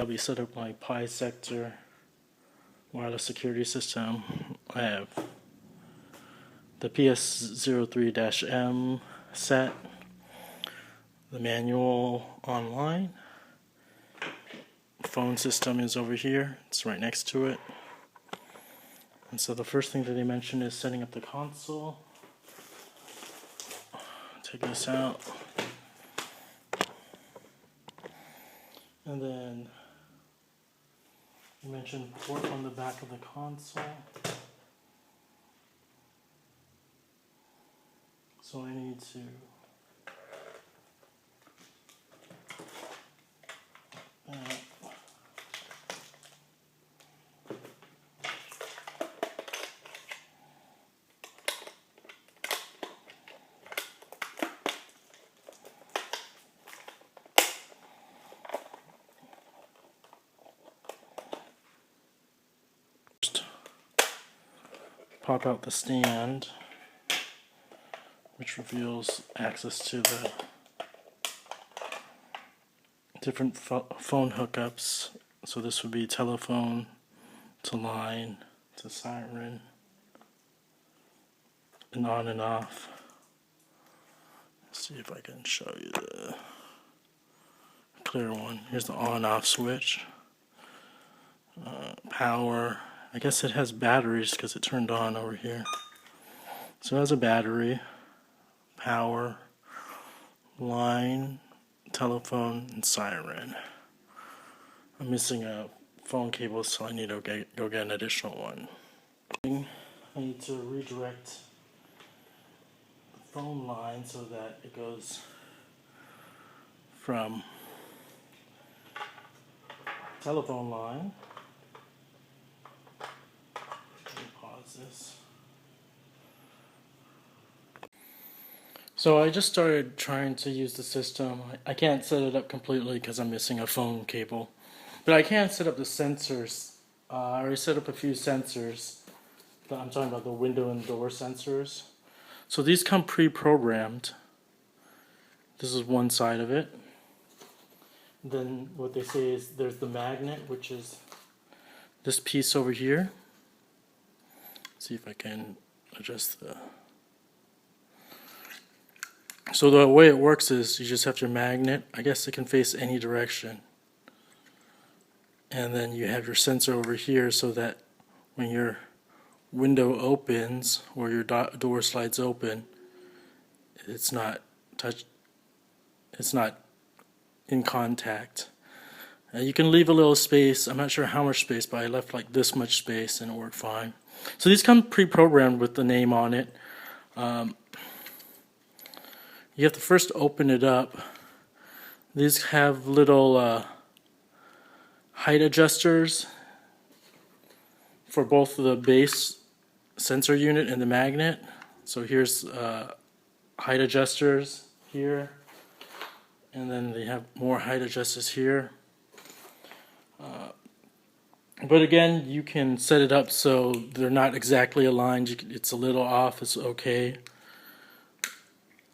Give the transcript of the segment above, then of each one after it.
probably set up my Pi sector wireless security system. I have the PS03-M set, the manual online, phone system is over here, it's right next to it. And so the first thing that they mentioned is setting up the console. Take this out. And then you mentioned port on the back of the console. So I need to pop out the stand, which reveals access to the different phone hookups. So this would be telephone to line to siren and on and off. Let's see if I can show you the clear one. Here's the on-off switch. Power. I guess it has batteries because it turned on over here. So it has a battery, power, line, telephone, and siren. I'm missing a phone cable, so I need to go get an additional one. I need to redirect the phone line so that it goes from telephone line. This. So I just started trying to use the system. I can't set it up completely because I'm missing a phone cable, but I can set up the sensors. I already set up a few sensors. I'm talking about the window and door sensors. So these come pre-programmed. This is one side of it. Then what they say is there's the magnet, which is this piece over here. See if I can adjust the... So the way it works is you just have your magnet. I guess it can face any direction. And then you have your sensor over here so that when your window opens or your door slides open, it's not in contact. You can leave a little space. I'm not sure how much space, but I left like this much space and it worked fine. So these come pre-programmed with the name on it. You have to first open it up. These have little height adjusters for both the base sensor unit and the magnet. So here's height adjusters here, and then they have more height adjusters here. But again, you can set it up so they're not exactly aligned. It's a little off, it's okay.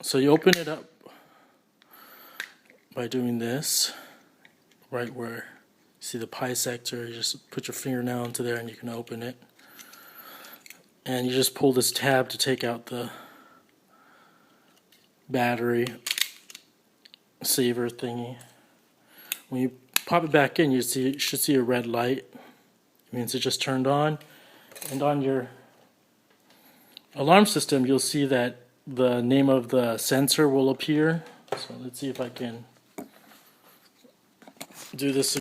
So you open it up by doing this, right where you see the Pi sector. You just put your fingernail into there and you can open it. And you just pull this tab to take out the battery saver thingy. When you pop it back in, you should see a red light. It means it just turned on. And on your alarm system, you'll see that the name of the sensor will appear. So let's see if I can do this.